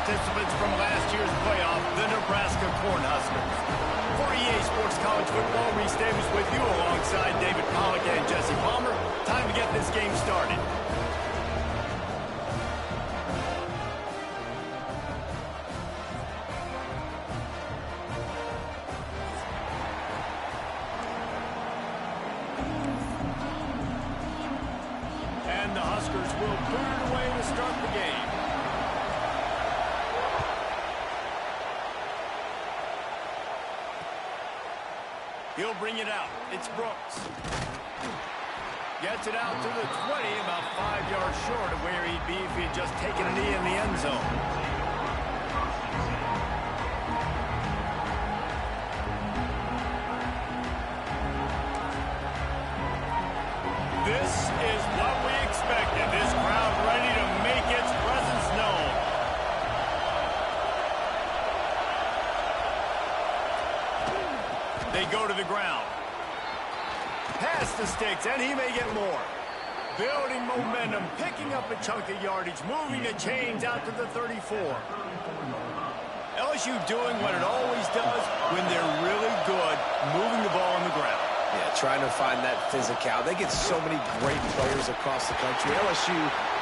participants from last year's playoff, the Nebraska Cornhuskers. For EA Sports College Football, Reese Davis with you alongside David Pollack and Jesse Palmer. Time to get this game started. And the Huskers will clear it away to start the game. He'll bring it out. It's Brooks. Gets it out to the 20, about 5 yards short of where he'd be if he had just taken a knee in the end zone. This is what we expected. This crowd ready to make its presence known. They go to the ground. Pass the sticks, and he may get more. Building momentum, picking up a chunk of yardage, moving the chains out to the 34. LSU doing what it always does when they're really good, moving the ball on the ground. Yeah, trying to find that physical. They get so many great players across the country. LSU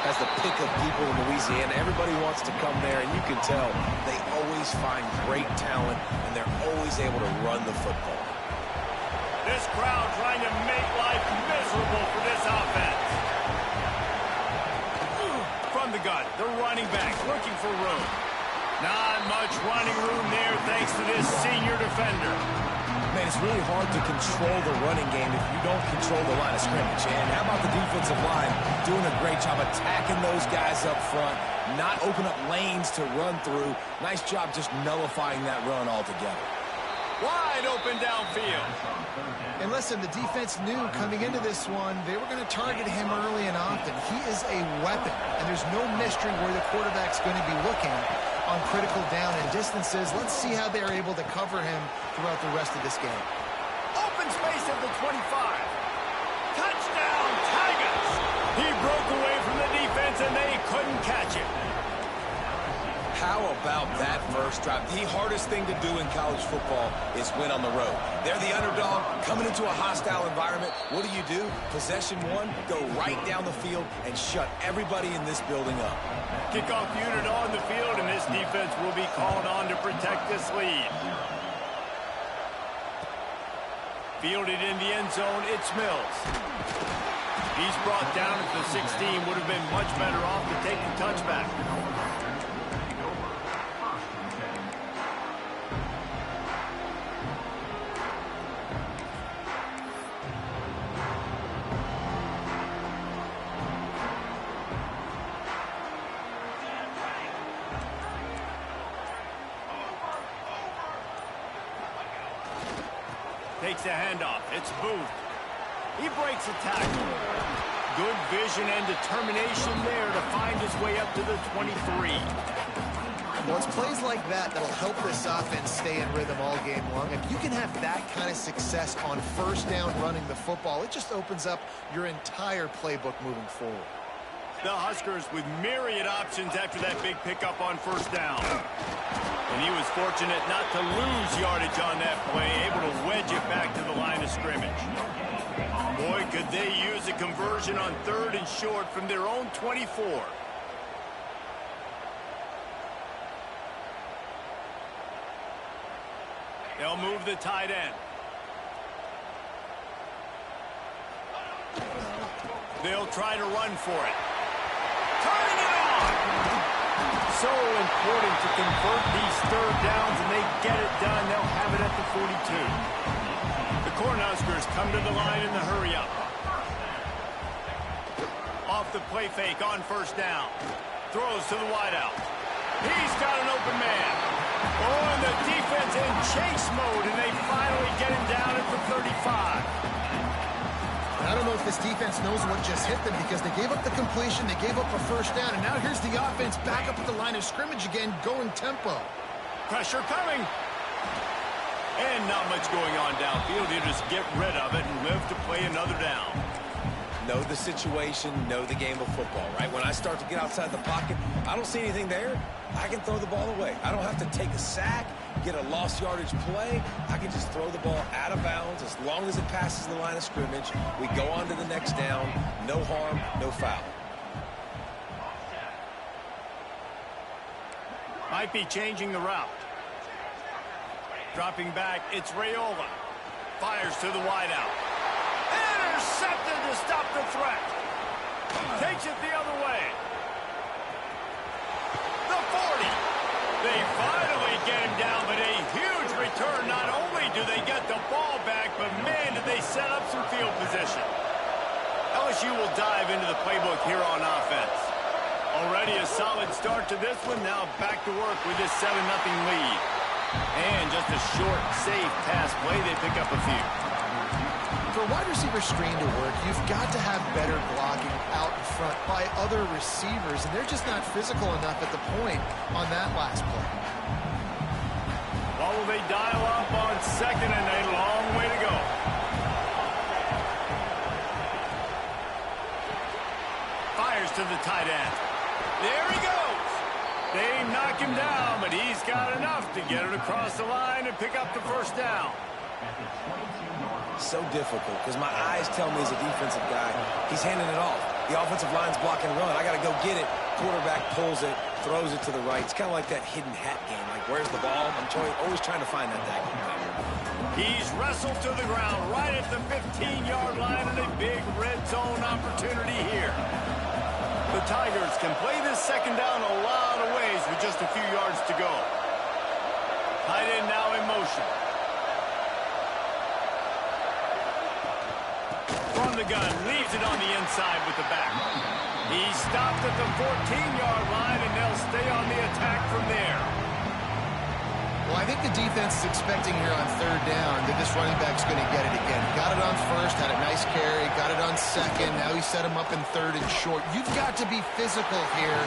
has the pick of people in Louisiana. Everybody wants to come there, and you can tell they always find great talent, and they're always able to run the football. This crowd trying to make life miserable for this offense. From the gun, the running back looking for room. Not much running room there thanks to this senior defender. Man, it's really hard to control the running game if you don't control the line of scrimmage. And how about the defensive line doing a great job attacking those guys up front, not open up lanes to run through. Nice job just nullifying that run altogether. Wide open downfield. And listen, the defense knew coming into this one they were going to target him early and often. He is a weapon, and there's no mystery where the quarterback's going to be looking on critical down and distances. Let's see how they're able to cover him throughout the rest of this game. Open space at the 25. Touchdown, Tigers! He broke away from the defense, and they couldn't catch him. How about that first drive? The hardest thing to do in college football is win on the road. They're the underdog coming into a hostile environment. What do? Possession one, go right down the field and shut everybody in this building up. Kickoff unit on the field, and this defense will be called on to protect this lead. Fielded in the end zone, it's Mills. He's brought down at the 16, would have been much better off to take the touchback. Takes a handoff. It's Booth. He breaks a tackle. Good vision and determination there to find his way up to the 23. Well, it's plays like that that'll help this offense stay in rhythm all game long. If you can have that kind of success on first down running the football, it just opens up your entire playbook moving forward. The Huskers with myriad options after that big pickup on first down. And he was fortunate not to lose yardage on that play, able to wedge it back to the line of scrimmage. Boy, could they use a conversion on third and short from their own 24. They'll move the tight end. They'll try to run for it. Turning it on! So important to convert these third downs, and they get it done. They'll have it at the 42. The Cornhuskers come to the line in the hurry-up. Off the play fake on first down. Throws to the wideout. He's got an open man. Oh, and the defense in chase mode, and they finally get him down at the 35. I don't know if this defense knows what just hit them because they gave up the completion, they gave up a first down, and now here's the offense back up at the line of scrimmage again, going tempo. Pressure coming. And not much going on downfield. You just get rid of it and live to play another down. Know the situation, know the game of football, right? When I start to get outside the pocket, I don't see anything there. I can throw the ball away. I don't have to take a sack, get a lost yardage play. I can just throw the ball out of bounds as long as it passes the line of scrimmage. We go on to the next down. No harm, no foul. Might be changing the route. Dropping back, it's Raiola. Fires to the wideout. Intercepted to stop the threat. Takes it the other way. The 40. They finally get him down, but a huge return. Not only do they get the ball back, but man, did they set up some field position. LSU will dive into the playbook here on offense. Already a solid start to this one. Now back to work with this 7-0 lead. And just a short, safe pass play. They pick up a few. For a wide receiver screen to work, you've got to have better blocking out in front by other receivers, and they're just not physical enough at the point on that last play. Well, they dial up on second, and a long way to go. Fires to the tight end. There he goes. They knock him down, but he's got enough to get it across the line and pick up the first down. So difficult because my eyes tell me as a defensive guy, he's handing it off. The offensive line's blocking run. I got to go get it. Quarterback pulls it, throws it to the right. It's kind of like that hidden hat game. Like, where's the ball? I'm always trying to find that tag. He's wrestled to the ground right at the 15-yard line, and a big red zone opportunity here. The Tigers can play this second down a lot of ways with just a few yards to go. Tight end now in motion. From the gun, leaves it on the inside with the back. He's stopped at the 14-yard line, and they'll stay on the attack from there. Well, I think the defense is expecting here on third down that this running back's going to get it again. Got it on first, had a nice carry, got it on second. Now he set him up in third and short. You've got to be physical here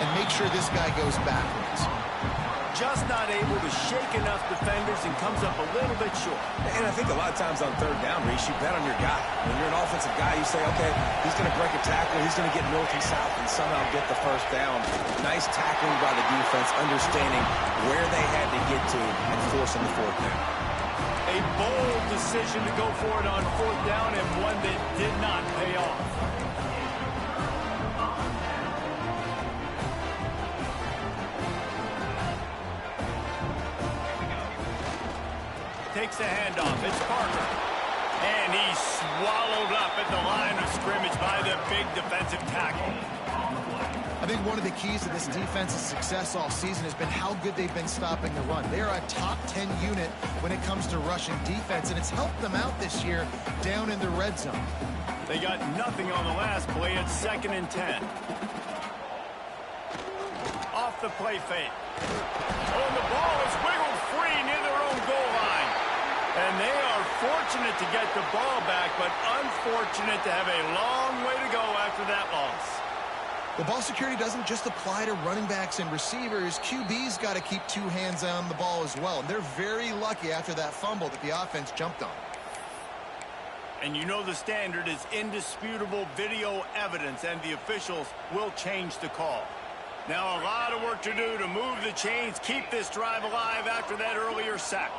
and make sure this guy goes backwards. Just not able to shake enough defenders and comes up a little bit short. And I think a lot of times on third down, Reese, you bet on your guy. When you're an offensive guy, you say, okay, he's going to break a tackle, he's going to get north and south and somehow get the first down. Nice tackling by the defense, understanding where they had to get to and forcing the fourth down. A bold decision to go for it on fourth down, and one that did not pay off. Takes the handoff. It's Parker. And he's swallowed up at the line of scrimmage by the big defensive tackle. I think one of the keys to this defense's success all season has been how good they've been stopping the run. They're a top 10 unit when it comes to rushing defense, and it's helped them out this year down in the red zone. They got nothing on the last play. It's 2nd and 10. Off the play fake. Oh, and the ball is wiggled free near their own goal line. And they are fortunate to get the ball back, but unfortunate to have a long way to go after that loss. The ball security doesn't just apply to running backs and receivers. QB's got to keep two hands on the ball as well. And they're very lucky after that fumble that the offense jumped on. And you know the standard is indisputable video evidence, and the officials will change the call. Now a lot of work to do to move the chains, keep this drive alive after that earlier sack.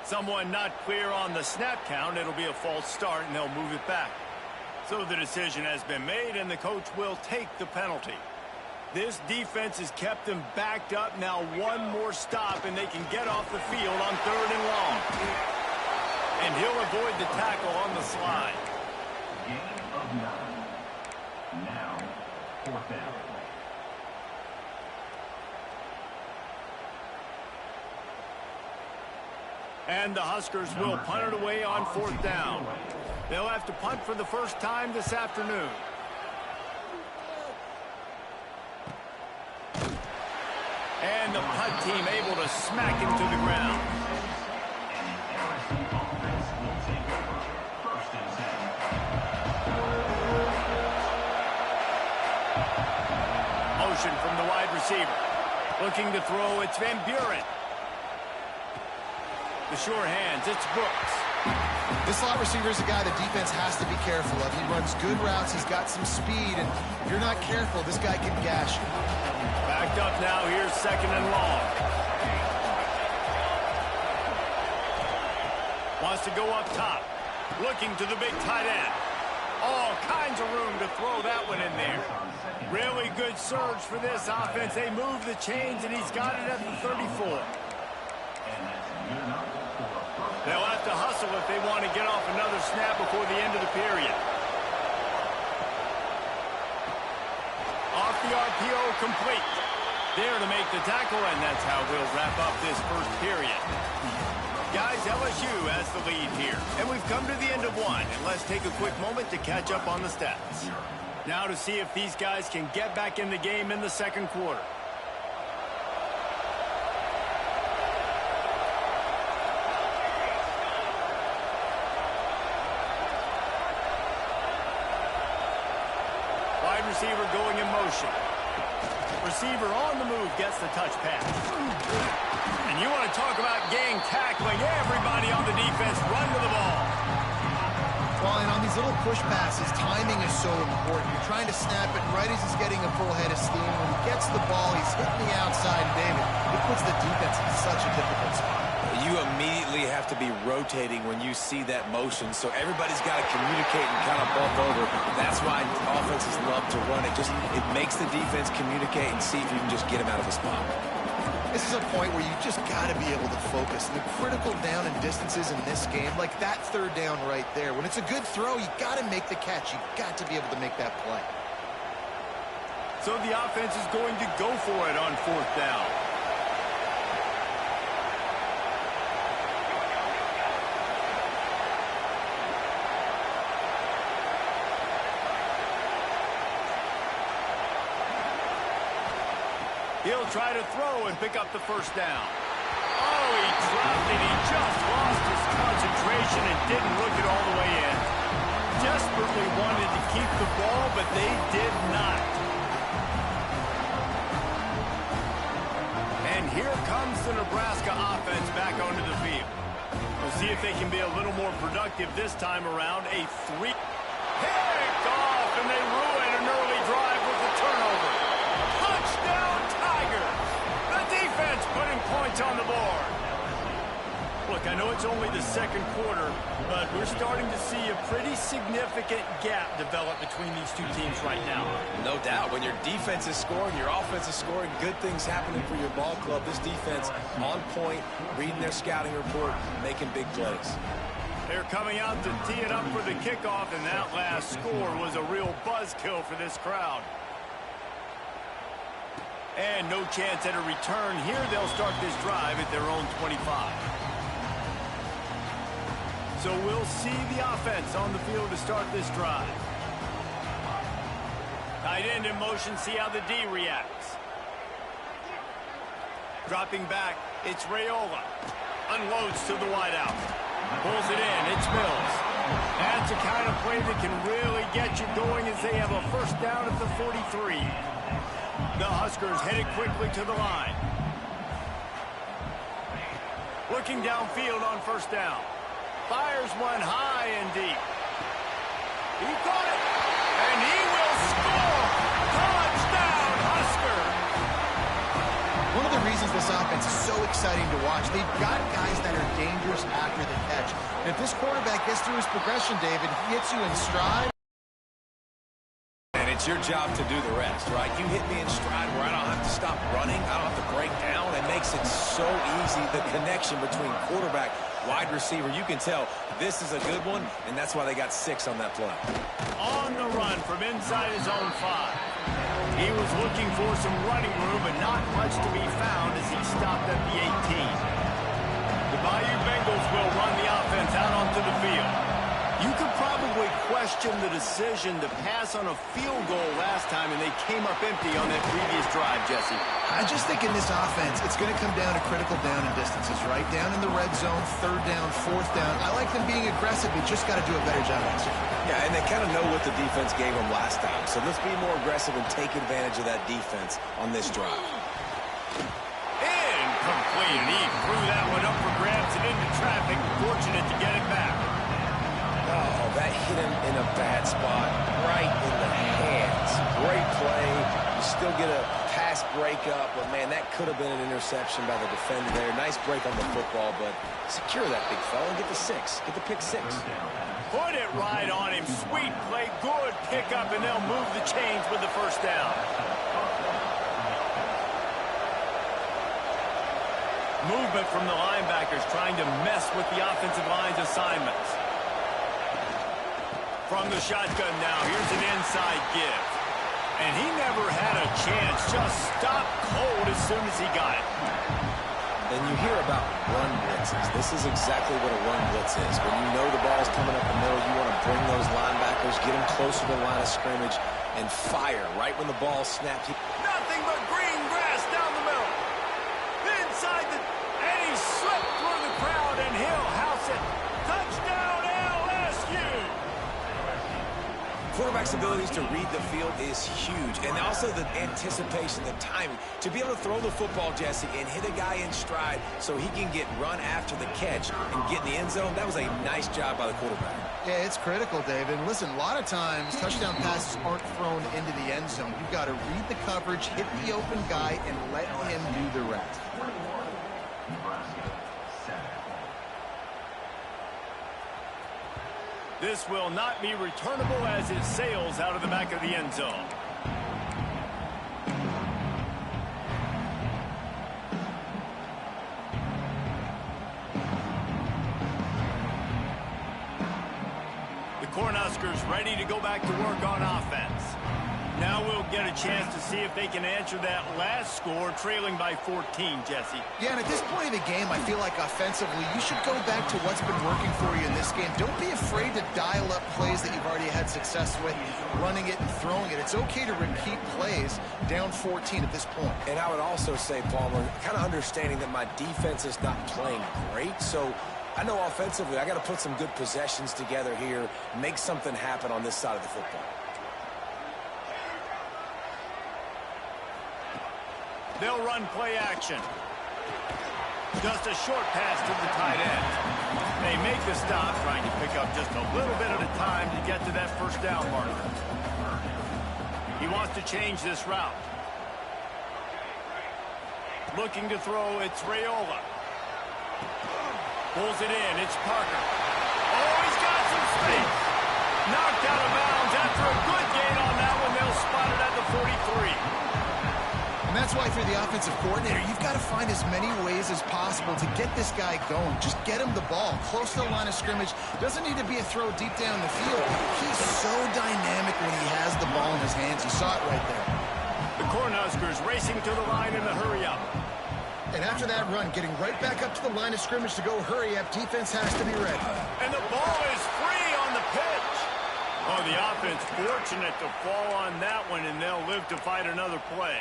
Someone not clear on the snap count. It'll be a false start, and they'll move it back. So the decision has been made, and the coach will take the penalty. This defense has kept them backed up. Now one more stop, and they can get off the field on 3rd and long. And he'll avoid the tackle on the slide. Gain of 9. Now, 4th down. And the Huskers will punt it away on 4th down. They'll have to punt for the first time this afternoon. And the punt team able to smack him to the ground. Motion from the wide receiver. Looking to throw, it's Van Buren. The sure hands, it's Brooks. This slot receiver is a guy the defense has to be careful of. He runs good routes. He's got some speed, and if you're not careful, this guy can gash you. Backed up now. Here's 2nd and long. Wants to go up top. Looking to the big tight end. All kinds of room to throw that one in there. Really good surge for this offense. They move the chains, and he's got it at the 34. They'll have to hustle if they want to get off another snap before the end of the period. Off the RPO, complete. There to make the tackle, and that's how we'll wrap up this first period. Guys, LSU has the lead here, and we've come to the end of one. And let's take a quick moment to catch up on the stats. Now to see if these guys can get back in the game in the second quarter. Wide receiver going in motion. Receiver on the move gets the touch pass. And you want to talk about gang tackling. Everybody on the defense run to the ball. Well, and on these little push passes, timing is so important. You're trying to snap it right as he's getting a full head of steam. When he gets the ball, he's hitting the outside, David. It puts the defense in such a difficult spot. You immediately have to be rotating when you see that motion, so everybody's got to communicate and kind of bump over. That's why offenses love to run it. It makes the defense communicate and see if you can just get him out of the spot. This is a point where you just got to be able to focus. The critical down and distances in this game, like that 3rd down right there. When it's a good throw, you got to make the catch. You've got to be able to make that play. So the offense is going to go for it on 4th down. He'll try to throw and pick up the 1st down. Oh, he dropped it. He just lost his concentration and didn't look it all the way in. Desperately wanted to keep the ball, but they did not. And here comes the Nebraska offense back onto the field. We'll see if they can be a little more productive this time around. A 3 picked off, and they ruin an early drive with the turnover. Touchdown Tigers! The defense putting points on the board. Look, I know it's only the second quarter, but we're starting to see a pretty significant gap develop between these two teams right now. No doubt. When your defense is scoring, your offense is scoring, good things happening for your ball club. This defense on point, reading their scouting report, making big plays. They're coming out to tee it up for the kickoff, and that last score was a real buzzkill for this crowd. And no chance at a return here. They'll start this drive at their own 25. So we'll see the offense on the field to start this drive. Tight end in motion, see how the D reacts. Dropping back, it's Raiola. Unloads to the wideout. Pulls it in, it's Mills. That's the kind of play that can really get you going as they have a 1st down at the 43. The Huskers headed quickly to the line. Looking downfield on 1st down. Fires one high and deep. He caught it, and he will score. Touchdown, Husker. One of the reasons this offense is so exciting to watch, they've got guys that are dangerous after the catch. And if this quarterback gets through his progression, David, he hits you in stride. And it's your job to do the rest, right? You hit me in stride where I don't have to stop running. I don't have to break down. It makes it so easy, the connection between quarterback, wide receiver. You can tell this is a good one, and that's why they got 6 on that play. On the run from inside his own 5. He was looking for some running room, but not much to be found as he stopped at the 18. The Bayou Bengals will run the offense out onto the field. You could probably question the decision to pass on a field goal last time, and they came up empty on that previous drive, Jesse. I just think in this offense, it's going to come down to critical down and distances, right? Down in the red zone, 3rd down, 4th down. I like them being aggressive. We just got to do a better job executing. Yeah, and they kind of know what the defense gave them last time. So let's be more aggressive and take advantage of that defense on this drive. Incomplete. He threw that one up for grabs and into traffic. Fortunate to get it back. to get a pass breakup, but, man, that could have been an interception by the defender there. Nice break on the football, but secure that big fella and get the 6. Get the pick 6. Put it right on him. Sweet play, good pickup, and they'll move the chains with the first down. Movement from the linebackers trying to mess with the offensive line's assignments. From the shotgun now, here's an inside give. And he never had a chance, just stopped cold as soon as he got it. And you hear about run blitzes. This is exactly what a run blitz is. When you know the ball's coming up the middle, you want to bring those linebackers, get them closer to the line of scrimmage, and fire right when the ball snaps. Nothing but green grass down the middle. Inside the... And he slipped through the crowd, and he'll house it. Touchdown, LSU! Quarterback's abilities to read the field is huge, and also the anticipation, the timing. To be able to throw the football, Jesse, and hit a guy in stride so he can get run after the catch and get in the end zone, that was a nice job by the quarterback. Yeah, it's critical, David. And listen, a lot of times touchdown passes aren't thrown into the end zone. You've got to read the coverage, hit the open guy, and let him do the rest. This will not be returnable as it sails out of the back of the end zone. The Cornhuskers ready to go back to work on offense. Now we'll get a chance to see if they can answer that last score, trailing by 14, Jesse. Yeah, and at this point of the game, I feel like offensively, you should go back to what's been working for you in this game. Don't be afraid to dial up plays that you've already had success with, running it and throwing it. It's okay to repeat plays down 14 at this point. And I would also say, Palmer, kind of understanding that my defense is not playing great, so I know offensively I got to put some good possessions together here, make something happen on this side of the football. They'll run play action. Just a short pass to the tight end. They make the stop, trying to pick up just a little bit at a time to get to that first down marker. He wants to change this route. Looking to throw, it's Raiola. Pulls it in, it's Parker. Oh, he's got some space. Knocked out of bounds after a good gain on that one. They'll spot it at the 43. And that's why, for the offensive coordinator, you've got to find as many ways as possible to get this guy going. Just get him the ball close to the line of scrimmage. Doesn't need to be a throw deep down the field. He's so dynamic when he has the ball in his hands. You saw it right there. The Cornhuskers racing to the line in the hurry-up. And after that run, getting right back up to the line of scrimmage to go hurry-up, defense has to be ready. And the ball is free on the pitch. Oh, the offense fortunate to fall on that one, and they'll live to fight another play.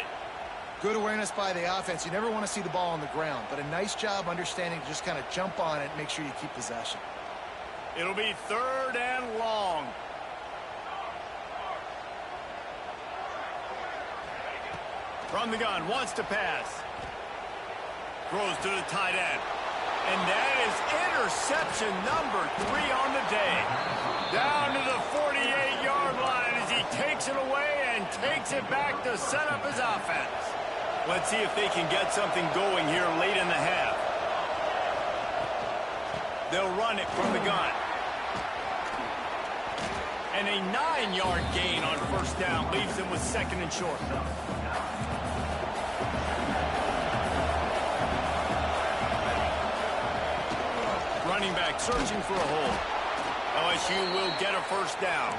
Good awareness by the offense. You never want to see the ball on the ground, but a nice job understanding to just kind of jump on it and make sure you keep possession. It'll be 3rd and long. From the gun, wants to pass. Throws to the tight end. And that is interception number 3 on the day. Down to the 48-yard line as he takes it away and takes it back to set up his offense. Let's see if they can get something going here late in the half. They'll run it from the gun. And a 9-yard gain on first down leaves them with 2nd and short. Running back searching for a hole. LSU will get a first down.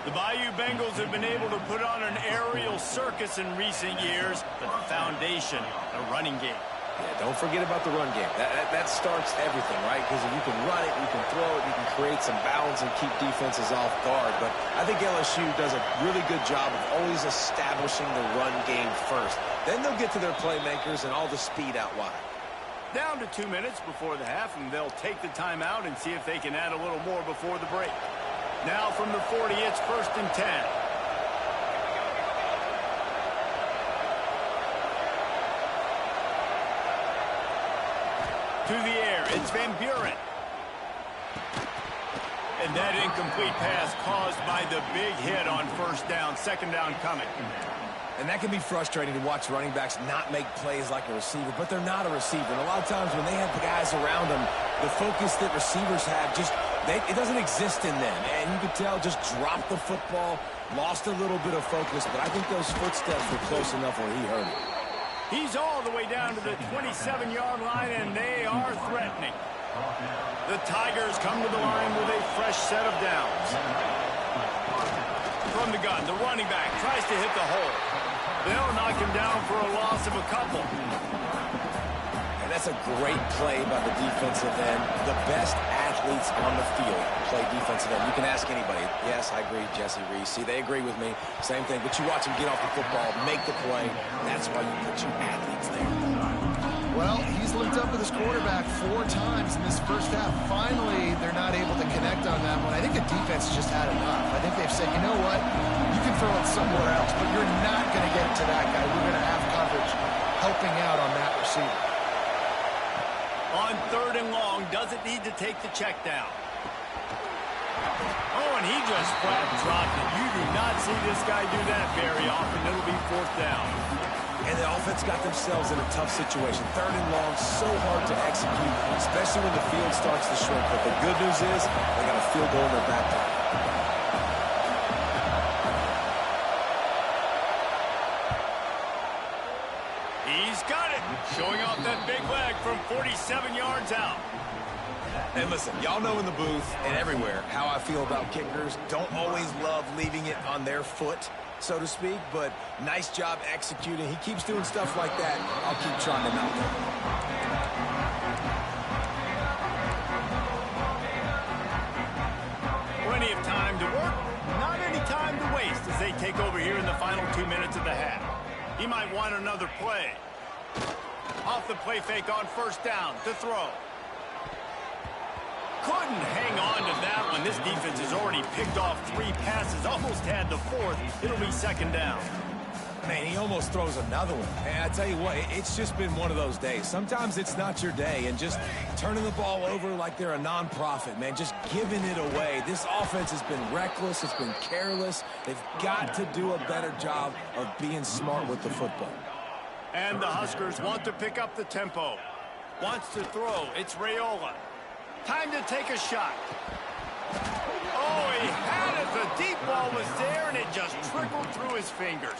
The Bayou Bengals have been able to put on an aerial circus in recent years, but the foundation, the running game. Yeah, don't forget about the run game. That starts everything, right? Because if you can run it, you can throw it, you can create some balance and keep defenses off guard. But I think LSU does a really good job of always establishing the run game first. Then they'll get to their playmakers and all the speed out wide. Down to 2 minutes before the half, and they'll take the timeout and see if they can add a little more before the break. Now from the 40, it's 1st and 10. To the air, it's Van Buren. And that incomplete pass caused by the big hit on first down, 2nd down coming. And that can be frustrating to watch running backs not make plays like a receiver, but they're not a receiver. And a lot of times when they have the guys around them, the focus that receivers have it doesn't exist in them. And you could tell just dropped the football, lost a little bit of focus, but I think those footsteps were close enough where he heard it. He's all the way down to the 27-yard line, and they are threatening. The Tigers come to the line with a fresh set of downs. From the gun, the running back tries to hit the hole. They'll knock him down for a loss of a couple. And that's a great play by the defensive end. The best athletes on the field play defensive end. You can ask anybody. Yes, I agree, Jesse Reese. See, they agree with me. Same thing. But you watch him get off the football, make the play. That's why you put your athletes there. Well, he's linked up with his quarterback 4 times in this first half. Finally, they're not able to connect on that one. I think the defense just had enough. I think they've said, you know what? You can throw it somewhere else, but you're not going to get it to that guy. We're going to have coverage helping out on that receiver. On 3rd and long, doesn't need to take the check down. Oh, and he just flat dropped it. You do not see this guy do that very often. It'll be 4th down. And the offense got themselves in a tough situation. 3rd and long, so hard to execute, especially when the field starts to shrink. But the good news is they got a field goal in their back pocket. He's got it. Showing off that big leg from 47 yards out. And listen, y'all know in the booth and everywhere how I feel about kickers. Don't always love leaving it on their foot, so to speak, but nice job executing. He keeps doing stuff like that. I'll keep trying to knock him. Plenty of time to work, not any time to waste as they take over here in the final 2 minutes of the half. He might want another play. Off the play fake on 1st down to throw. Couldn't hang on to that one. This defense has already picked off 3 passes, almost had the 4th. It'll be 2nd down. Man, he almost throws another one. And I tell you what, it's just been one of those days. Sometimes it's not your day, and just turning the ball over like they're a nonprofit, man, just giving it away. This offense has been reckless. It's been careless. They've got to do a better job of being smart with the football. And the Huskers want to pick up the tempo. Wants to throw. It's Raiola. Time to take a shot. Oh, he had it. The deep ball was there, and it just trickled through his fingers.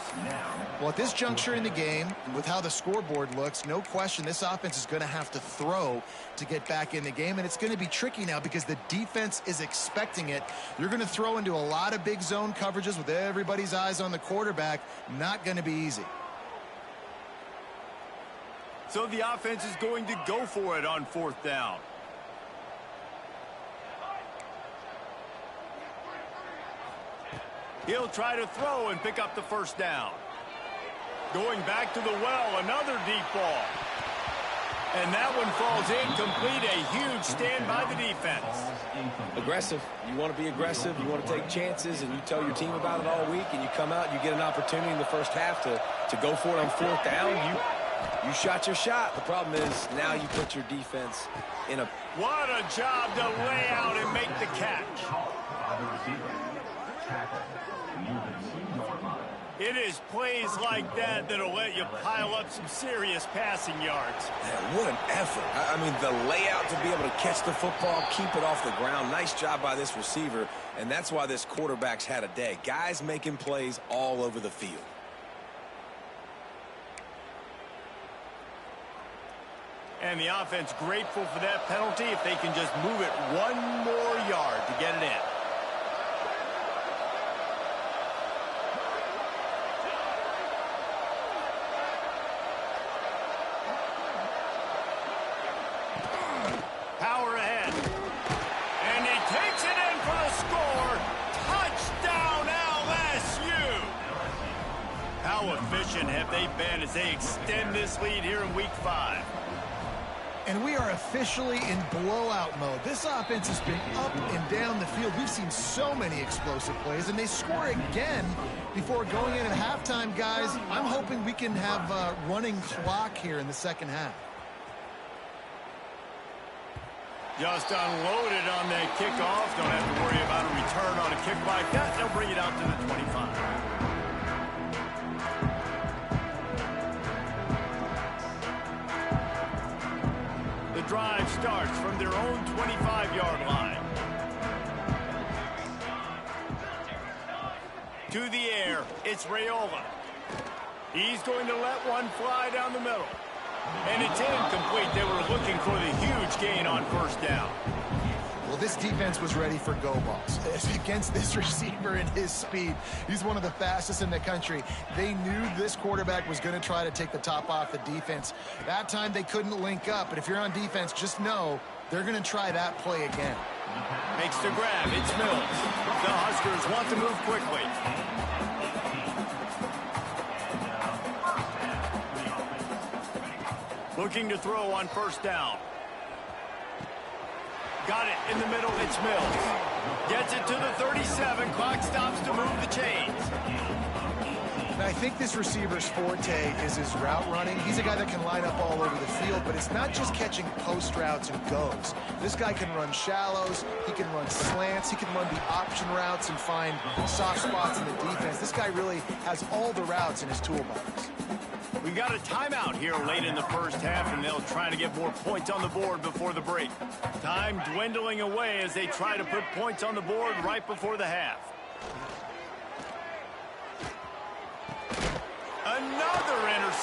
Well, at this juncture in the game, with how the scoreboard looks, no question this offense is going to have to throw to get back in the game, and it's going to be tricky now because the defense is expecting it. You're going to throw into a lot of big zone coverages with everybody's eyes on the quarterback. Not going to be easy. So the offense is going to go for it on 4th down. He'll try to throw and pick up the 1st down. Going back to the well, another deep ball. And that one falls incomplete. A huge stand by the defense. Aggressive. You want to be aggressive. You want to take chances, and you tell your team about it all week, and you come out and you get an opportunity in the first half to go for it on 4th down. You shot your shot. The problem is now you put your defense in a... What a job to lay out and make the catch. It is plays like that that'll let you pile up some serious passing yards. Man, what an effort. I mean, the layout to be able to catch the football, keep it off the ground. Nice job by this receiver, and that's why this quarterback's had a day. Guys making plays all over the field. And the offense grateful for that penalty if they can just move it 1 more yard to get it in. Power ahead. And he takes it in for the score. Touchdown LSU. How efficient have they been as they extend this lead here in week 5? And we are officially in blowout mode. This offense has been up and down the field. We've seen so many explosive plays, and they score again before going in at halftime, guys. I'm hoping we can have a running clock here in the 2nd half. Just unloaded on that kickoff. Don't have to worry about a return on a kick like that. They'll bring it out to the 25. drive starts from their own 25-yard line. To the air, it's Raiola. He's going to let one fly down the middle. And it's incomplete. They were looking for the huge gain on first down. Well, this defense was ready for go balls. Against this receiver and his speed, he's one of the fastest in the country. They knew this quarterback was going to try to take the top off the defense. That time they couldn't link up, but if you're on defense, just know they're going to try that play again. Makes the grab. It's Mills. The Huskers want to move quickly. Looking to throw on first down. Got it in the middle. It's Mills. Gets it to the 37. Clock stops to move the chains. Now, I think this receiver's forte is his route running. He's a guy that can line up all over the field, but it's not just catching post routes and goes. This guy can run shallows. He can run slants. He can run the option routes and find soft spots in the defense. This guy really has all the routes in his toolbox. We got a timeout here late in the first half, and they'll try to get more points on the board before the break. Time dwindling away as they try to put points on the board right before the half. Another interception.